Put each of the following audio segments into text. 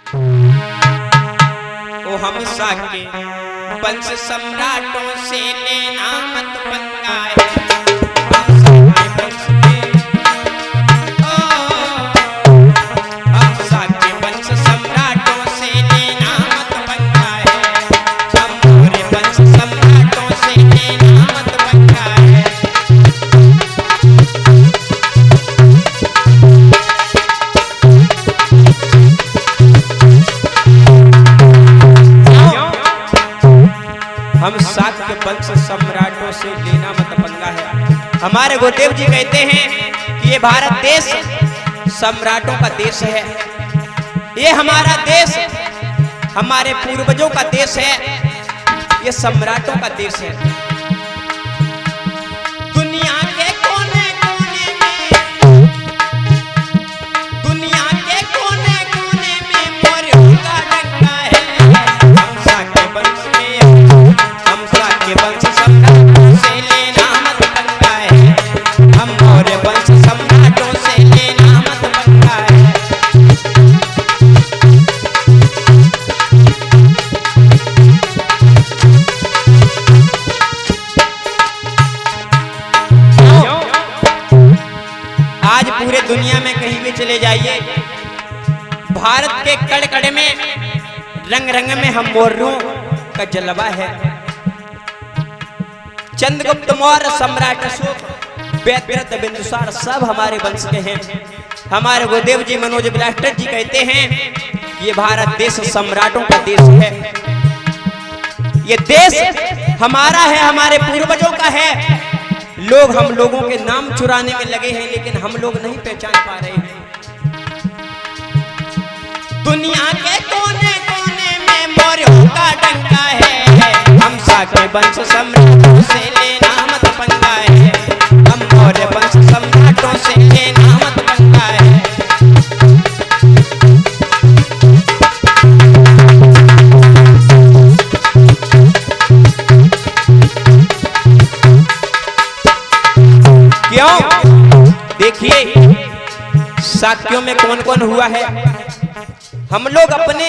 ओ हम साके वंश सम्राटों से लेना मत पंगा है। हम शाक्य वंश सम्राटों से लेना मत पंगा है। हमारे गुरुदेव जी कहते हैं कि ये भारत देश सम्राटों का देश है। ये हमारा देश हमारे पूर्वजों का देश है। ये सम्राटों का देश है। दुनिया के कोने कोने में, दुनिया के कोने कोने में मौर्यों का डंका है। हम शाक्य वंश के वंश सम्राटों से लेना मत पंगा है। हम मौर्य वंश सम्राटों से लेना मत पंगा है। आज पूरे दुनिया में कहीं भी चले जाइए, भारत के कड़ कड़ में रंग रंग में हम मौर्यों का जलवा है। चंद्रगुप्त मौर्य, सम्राट अशोक, वेदव्रत, बिंदुसार सब हमारे वंश के हैं। हमारे गुरुदेव जी मनोज ब्लास्टर जी कहते हैं ये भारत देश सम्राटों का देश है। ये देश हमारा है, हमारे पूर्वजों का है। लोग हम लोगों के नाम चुराने में लगे हैं, लेकिन हम लोग नहीं पहचान पा रहे हैं। दुनिया के कोने कोने में मौर्यों का डंका है। हम शाक्य वंश सम्राटों से लेना मत पंगा है। हम मौर्य वंश सम्राटों से लेना मत पंगा है। क्यों? देखिए शाक्यों में कौन कौन हुआ है। हम लोग अपने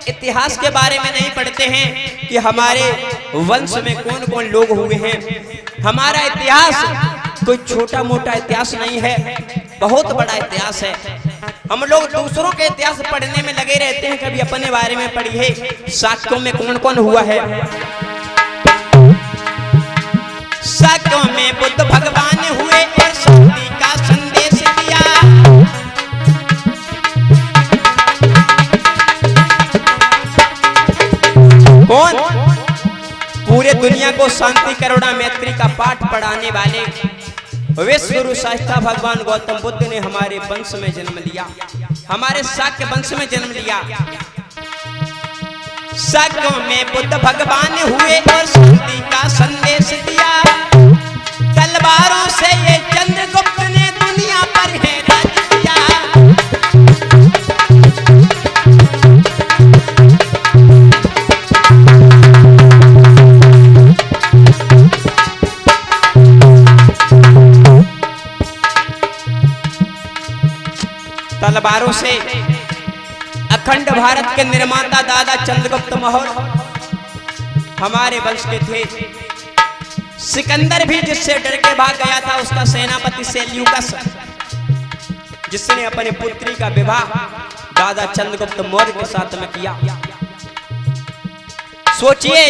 इतिहास के बारे में नहीं पढ़ते हैं कि हमारे वंश में कौन कौन लोग हुए हैं। हमारा इतिहास कोई छोटा मोटा इतिहास नहीं है, बहुत बड़ा इतिहास है। हम लोग दूसरों के इतिहास पढ़ने में लगे रहते हैं, कभी अपने बारे में पढ़िए शाक्यों में कौन कौन हुआ है। शाक्यों में बुद्ध भगवान हुए और शांति का संदेश दिया। कौन? पूरे दुनिया को शांति, करुणा, मैत्री का पाठ पढ़ाने वाले विश्व गुरु शास्त्रा भगवान गौतम बुद्ध ने हमारे वंश में जन्म लिया, हमारे शाक्य वंश में जन्म लिया। शाक्यों में बुद्ध भगवान हुए और शांति का संदेश दिया। तलवारों से ये चंद्रगुप्त ने दुनिया पर है राज किया। तलवारों से अखंड भारत के निर्माता दादा चंद्रगुप्त मौर्य हमारे वंश के थे। सिकंदर भी जिससे डर के भाग गया था, उसका सेनापति सेल्यूकस, जिसने अपने पुत्री का विवाह दादा चंद्रगुप्त मौर्य के साथ में किया। सोचिए,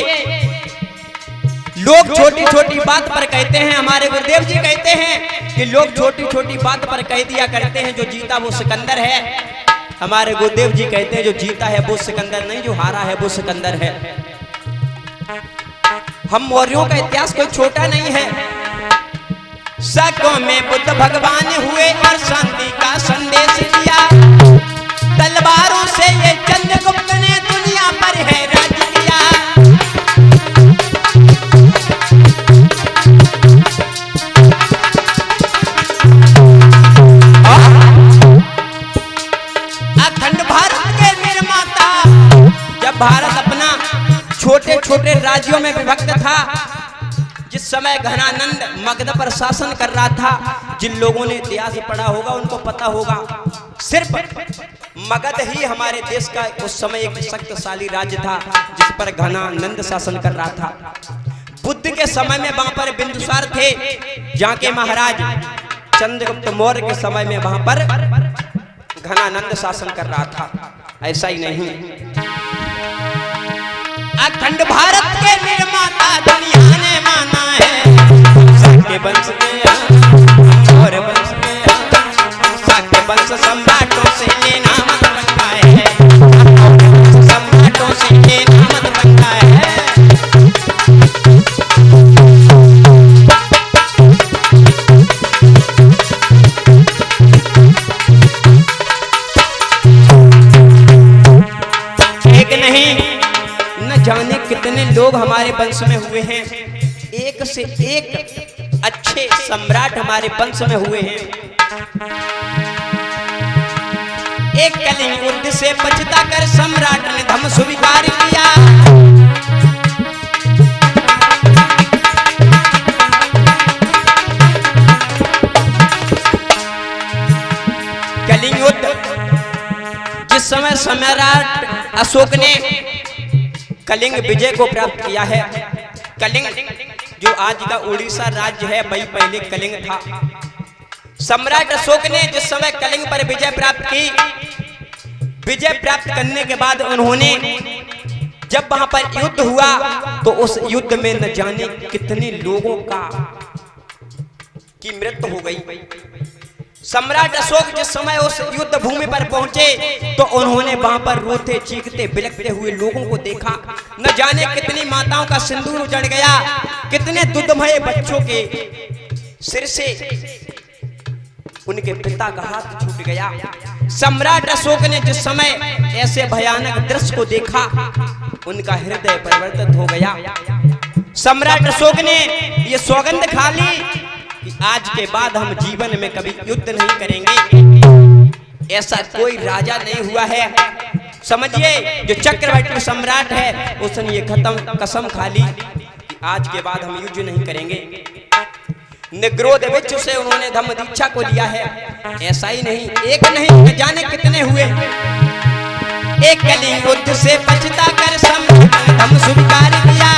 लोग छोटी छोटी बात पर कहते हैं, हमारे गुरुदेव जी कहते हैं कि लोग छोटी छोटी बात पर कह दिया करते हैं जो जीता वो सिकंदर है। हमारे गुरुदेव जी कहते हैं जो जीता है वो सिकंदर नहीं, जो हारा है वो सिकंदर है। हम मौर्यों का इतिहास कोई छोटा नहीं है। शाक्यों में बुद्ध भगवान हुए और शांति का संदेश दिया। तलवारों से ये चंद्रगुप्त ने दुनिया पर है राज किया। अखंड भारत के निर्माता, जब भारत अपना छोटे छोटे राज्यों में विभक्त था, जिस समय घनानंद मगध पर शासन कर रहा था, जिन लोगों ने इतिहास पढ़ा होगा उनको पता होगा, सिर्फ मगध ही हमारे देश का उस समय एक शक्तिशाली राज्य था जिस पर घनानंद शासन कर रहा था। बुद्ध के समय में वहां पर बिंदुसार थे, जहाँ के महाराज चंद्रगुप्त मौर्य के समय में वहां पर घनानंद शासन कर रहा था। ऐसा ही नहीं, अखंड भारत के निर्माता दुनिया ने माना है। शाक्य वंश में और वंश में शाक्य वंश सम्राटों से ये नाम बनता है, सम्राटों से ये नाम बनता है। एक नहीं न जाने कितने लोग हमारे वंश में हुए हैं, एक से एक अच्छे सम्राट हमारे वंश में हुए हैं। एक कलिंग युद्ध से पछता कर सम्राट ने धर्म स्वीकार किया। कलिंग युद्ध जिस समय सम्राट अशोक ने कलिंग विजय को प्राप्त किया है। कलिंग जो आज का उड़ीसा राज्य है वही पहले कलिंग था। सम्राट अशोक ने जिस समय कलिंग पर विजय प्राप्त की, विजय प्राप्त करने के बाद उन्होंने जब वहां पर युद्ध हुआ तो उस युद्ध में न जाने कितने लोगों की मृत्यु हो गई। सम्राट अशोक जिस समय उस युद्ध भूमि पर पहुंचे तो उन्होंने वहां पर रोते चीखते बिलखते हुए लोगों को देखा। न जाने कितनी माताओं का सिंदूर उजड़ गया, कितने दुधमय बच्चों के सिर से उनके पिता का हाथ छूट गया। सम्राट अशोक ने जिस समय ऐसे भयानक दृश्य को देखा उनका हृदय परिवर्तित हो गया। सम्राट अशोक ने ये सौगंध खा ली कि आज के बाद हम जीवन में कभी युद्ध नहीं करेंगे। ऐसा कोई राजा नहीं हुआ है, समझिए जो चक्रवर्ती सम्राट है उसने ये कसम खा ली कि आज के बाद हम युद्ध नहीं करेंगे। निग्रोध विच से उन्होंने धम्म दीक्षा को लिया है। ऐसा ही नहीं, एक नहीं न जाने कितने हुए। एक कलिंग युद्ध से पछता कर सम्राट ने धम्म स्वीकार किया।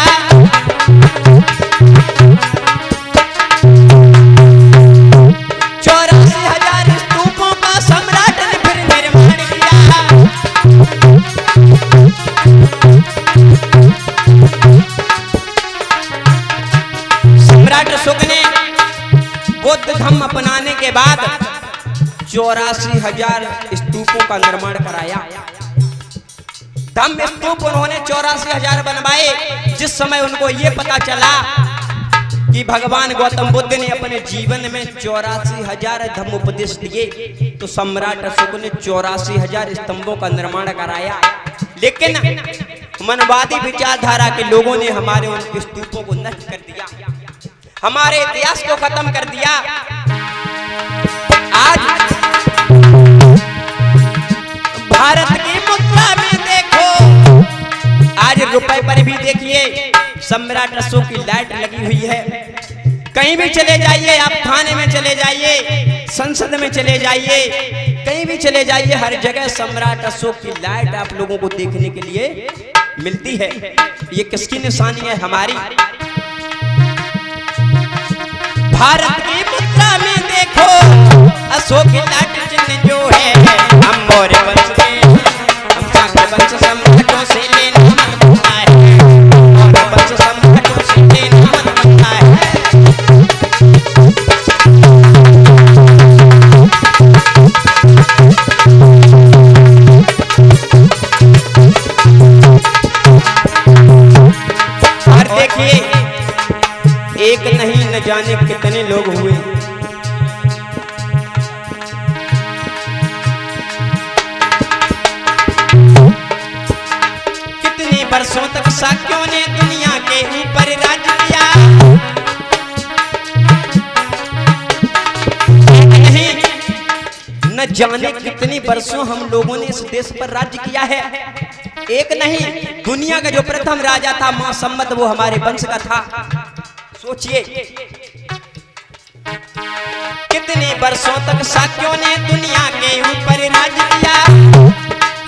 84,000 स्तूपों का सम्राट ने फिर निर्माण किया। सम्राट अशोक ने बौद्ध धर्म अपनाने के बाद 84,000 स्तूपों का निर्माण कराया। धम्म स्तूप उन्होंने 84,000 बनवाए। जिस समय उनको ये पता चला कि भगवान गौतम बुद्ध ने अपने जीवन में 84,000 धम्म उपदेश दिए तो सम्राट अशोक ने 84,000 स्तंभों का निर्माण कराया। लेकिन मनवादी विचारधारा के लोगों ने हमारे उन स्तूपों को नष्ट कर दिया, हमारे इतिहास को खत्म कर दिया। आज भारत की मुद्रा में देखो, आज रुपए पर भी देखिए सम्राट अशोक की लाइट लगी हुई है। कहीं भी चले जाइए, आप थाने में चले जाइए, संसद में चले जाइए, कहीं भी चले जाइए, हर जगह सम्राट अशोक की लाइट आप लोगों को देखने के लिए मिलती है। ये किसकी निशानी है? हमारी। भारत की मुद्रा में देखो अशोक की लाइट चिन्ह जो है, हम मौर्य वंश के, हम शाक्य वंश सम्राटों से लेना मन बनता है, मौर्य वंश सम्राटों से लेना मन बनता है। और देखिए एक नहीं न जाने कितने लोग हुए। कितने वर्षों तक शाक्यों ने दुनिया के ऊपर राज किया। नहीं न जाने कितने वर्षों हम लोगों ने इस देश पर राज्य किया है। एक नहीं, दुनिया का जो प्रथम राजा था मां सम्मत, वो हमारे वंश का था। सोचिए कितने वर्षों तक शाक्यों ने दुनिया के ऊपर राज किया।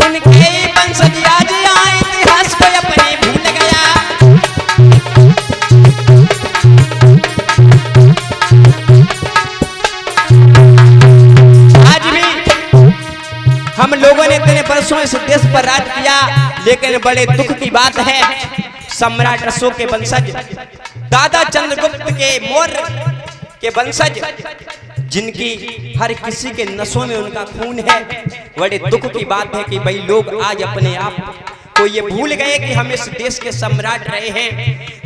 उनके वंशज आज यहाँ इतिहास को अपने भूल गया। आज भी हम लोगों ने इतने वर्षों इस देश पर राज किया, लेकिन बड़े दुख की बात है सम्राट अशोक के वंशज दादा चंद्रगुप्त के मौर्य के वंशज जिनकी हर किसी के नसों में उनका खून है, बड़े दुख की बात है कि भाई लोग आज अपने आप को ये भूल गए कि हम इस देश के सम्राट रहे हैं,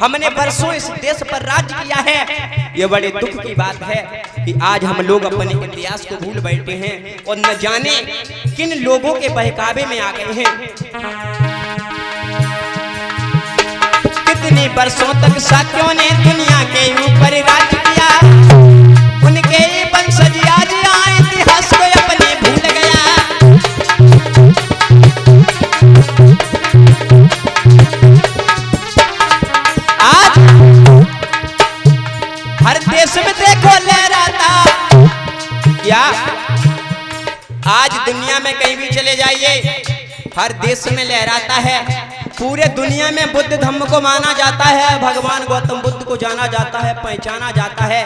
हमने वर्षों इस देश पर राज किया है। ये बड़े दुख की बात है कि आज हम लोग अपने इतिहास को भूल बैठे हैं और न जाने किन लोगों के बहकावे में आ गए हैं। कितने वर्षों तक शाक्यों ने दुनिया के ऊपर राज किया। उनके वंशज आज यहाँ इतिहास को अपने भूल गया। आज हर देश में देखो लहराता क्या, आज दुनिया में कहीं भी चले जाइए हर देश में लहराता है। पूरे दुनिया में बुद्ध धम्म को माना जाता है, भगवान गौतम बुद्ध को जाना जाता है, पहचाना जाता है।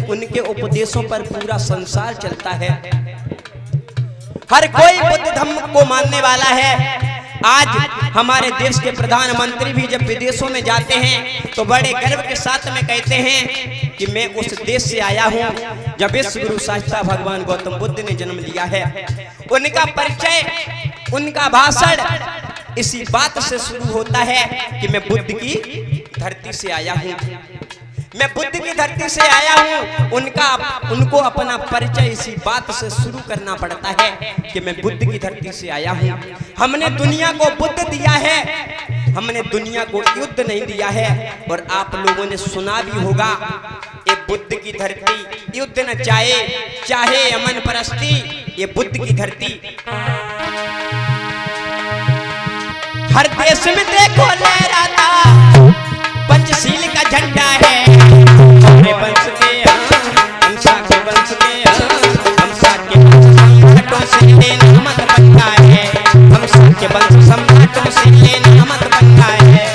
उनके उपदेशों पर पूरा संसार चलता है। हर कोई बुद्ध धम्म को मानने वाला है। आज हमारे देश के प्रधानमंत्री भी जब विदेशों में जाते हैं तो बड़े गर्व के साथ में कहते हैं कि मैं उस देश से आया हूं जब विश्व गुरु साक्षात भगवान गौतम बुद्ध ने जन्म लिया है। उनका परिचय, उनका भाषण इसी बात से शुरू होता है कि मैं बुद्ध की धरती से आया हूँ, मैं बुद्ध की धरती से आया हूँ। उनको अपना परिचय इसी बात से शुरू करना पड़ता है कि मैं बुद्ध की धरती से आया हूँ। हमने दुनिया को बुद्ध दिया है, हमने दुनिया को युद्ध नहीं दिया है। और आप लोगों ने सुना भी होगा, ये बुद्ध की धरती युद्ध न चाहे अमन परस्ती, ये बुद्ध की धरती। हर देश में देखो लहराता पंचशील का झंडा है। हमारे वंश के हम शाक्य वंश के हम शाक्य वंश सम्राटों से लेना मत बनता है। हम शाक्य वंश सम्राटों से लेना मत बनता है।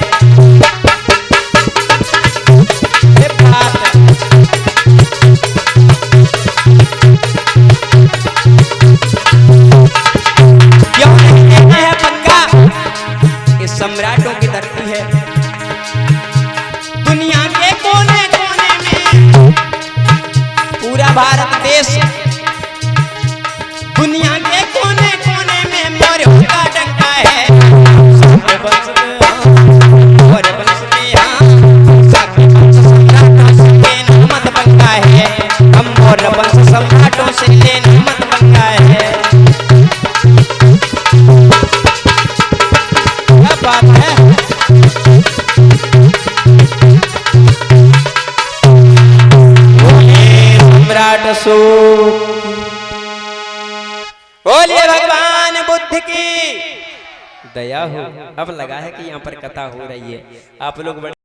ये बात क्यों नहीं लेना है पंगा, सम्राटों की धरती है। दुनिया के कोने कोने में पूरा भारत देश, दुनिया के कोने कोने में मौर्यों का डंका है। शाक्य वंश सम्राटों से लेना मत पंगा है। हम मौर्य वंश सम्राटों से लेना मत पंगा है। बात है सम्राट अशोक, बोलिए भगवान बुद्ध की दया हो। अब लगा है कि यहाँ पर कथा हो रही है, आप लोग बड़े